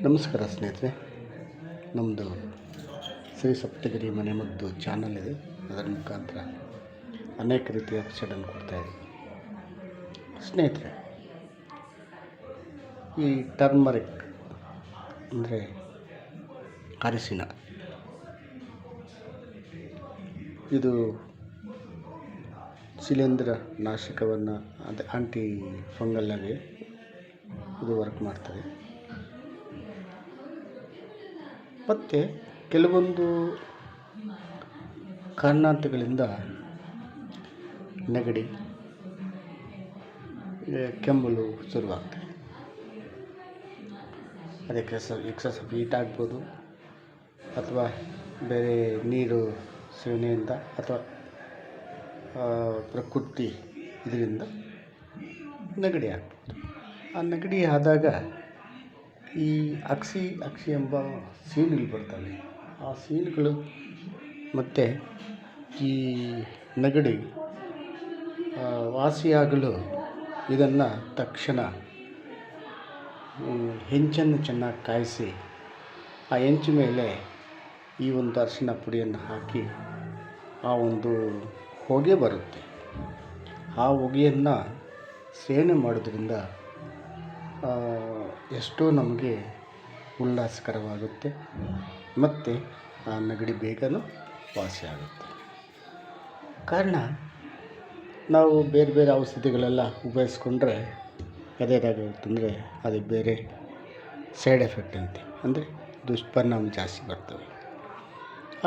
ನಮಸ್ಕಾರ ಸ್ನೇಹಿತರೆ, ನಮ್ಮದು ಶ್ರೀ ಸಪ್ತಗಿರಿ ಮನೆಮದ್ದು ಚಾನಲ್ ಇದೆ. ಅದರ ಮುಖಾಂತರ ಅನೇಕ ರೀತಿಯ ಎಪಿಸೋಡನ್ನು ಕೊಡ್ತಾಯಿದ್ದೀವಿ. ಸ್ನೇಹಿತರೆ, ಈ ಟರ್ಮರಿಕ್ ಅಂದರೆ ಅರಿಶಿನ, ಇದು ಶಿಲೀಂಧ್ರ ನಾಶಕವನ್ನು ಅದು ಆಂಟಿ ಫಂಗಲ್ನಾಗೆ ಇದು ವರ್ಕ್ ಮಾಡ್ತದೆ. ಮತ್ತು ಕೆಲವೊಂದು ಕಾರಣಾಂತರಗಳಿಂದ ನೆಗಡಿ, ಕೆಮ್ಮಲು ಶುರುವಾಗ್ತದೆ. ಅದಕ್ಕೆ ಎಕ್ಸಸ್ ಹೀಟ್ ಆಗ್ಬೋದು, ಅಥವಾ ಬೇರೆ ನೀರು ಸೇವನೆಯಿಂದ, ಅಥವಾ ಪ್ರಕೃತಿ ಇದರಿಂದ ನೆಗಡಿ ಆಗ್ಬೋದು. ಆ ನೆಗಡಿ ಆದಾಗ ಈ ಅಕ್ಷಿ ಎಂಬ ಸೀನುಗಳು ಬರ್ತವೆ. ಆ ಸೀನುಗಳು ಮತ್ತು ಈ ನೆಗಡಿ ವಾಸಿಯಾಗಲು ಇದನ್ನು ತಕ್ಷಣ ಹೆಂಚನ್ನು ಚೆನ್ನಾಗಿ ಕಾಯಿಸಿ, ಆ ಹೆಂಚು ಮೇಲೆ ಈ ಒಂದು ಅರಿಶಿನ ಪುಡಿಯನ್ನು ಹಾಕಿ, ಆ ಒಂದು ಹೊಗೆ ಬರುತ್ತೆ. ಆ ಹೊಗೆಯನ್ನು ಸೇವನೆ ಮಾಡೋದ್ರಿಂದ ಎಷ್ಟೋ ನಮಗೆ ಉಲ್ಲಾಸಕರವಾಗುತ್ತೆ, ಮತ್ತು ಆ ನೆಗಡಿ ಬೇಗನೂ ವಾಸಿಯಾಗುತ್ತೆ. ಕಾರಣ, ನಾವು ಬೇರೆ ಬೇರೆ ಔಷಧಿಗಳೆಲ್ಲ ಉಪಯೋಗಿಸ್ಕೊಂಡ್ರೆ ಅದೇನಾಗುತ್ತಂದರೆ ಅದು ಬೇರೆ ಸೈಡ್ ಎಫೆಕ್ಟ್ ಅಂತೆ, ಅಂದರೆ ದುಷ್ಪರಿಣಾಮ ಜಾಸ್ತಿ ಬರ್ತವೆ.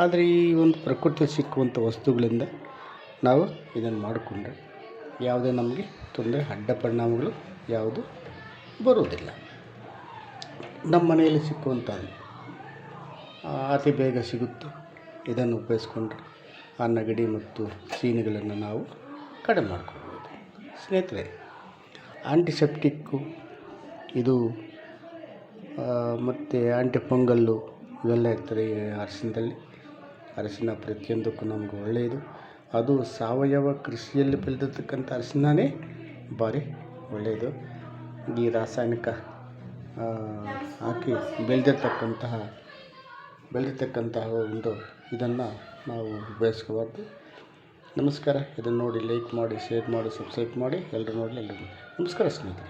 ಆದರೆ ಈ ಒಂದು ಪ್ರಕೃತಿ ಸಿಕ್ಕುವಂಥ ವಸ್ತುಗಳಿಂದ ನಾವು ಇದನ್ನು ಮಾಡಿಕೊಂಡ್ರೆ ಯಾವುದೇ ನಮಗೆ ತೊಂದರೆ, ಅಡ್ಡ ಪರಿಣಾಮಗಳು ಯಾವುದು ಬರುವುದಿಲ್ಲ. ನಮ್ಮ ಮನೆಯಲ್ಲಿ ಸಿಕ್ಕುವಂಥದ್ದು ಅತಿ ಬೇಗ ಸಿಗುತ್ತೆ. ಇದನ್ನು ಉಪಯೋಗಿಸ್ಕೊಂಡ್ರೆ ಆ ನೆಗಡಿ ಮತ್ತು ಸೀನುಗಳನ್ನು ನಾವು ಕಡಿಮೆ ಮಾಡ್ಕೊಳ್ಬೋದು. ಸ್ನೇಹಿತರೆ, ಆಂಟಿಸೆಪ್ಟಿಕ್ಕು ಇದು ಮತ್ತು ಆಂಟಿ ಫಂಗಲ್ಲು ಇವೆಲ್ಲ ಇರ್ತದೆ ಈ ಅರಿಶಿನದಲ್ಲಿ. ಅರಿಶಿನ ಪ್ರತಿಯೊಂದಕ್ಕೂ ನಮಗೆ ಒಳ್ಳೆಯದು. ಅದು ಸಾವಯವ ಕೃಷಿಯಲ್ಲಿ ಬೆಳೆದಿರ್ತಕ್ಕಂಥ ಅರಿಶಿಣನೇ ಭಾರಿ ಒಳ್ಳೆಯದು. ಈ ರಾಸಾಯನಿಕ ಹಾಕಿ ಬೆಳೆದಿರ್ತಕ್ಕಂತಹ ಒಂದು ಇದನ್ನು ನಾವು ಉಪಯೋಗಿಸ್ಕೋಬಾರ್ದು. ನಮಸ್ಕಾರ. ಇದನ್ನು ನೋಡಿ ಲೈಕ್ ಮಾಡಿ, ಶೇರ್ ಮಾಡಿ, ಸಬ್ಸ್ಕ್ರೈಬ್ ಮಾಡಿ. ಎಲ್ಲರೂ ನೋಡಲಿ. ನಮಸ್ಕಾರ ಸ್ನೇಹಿತರೆ.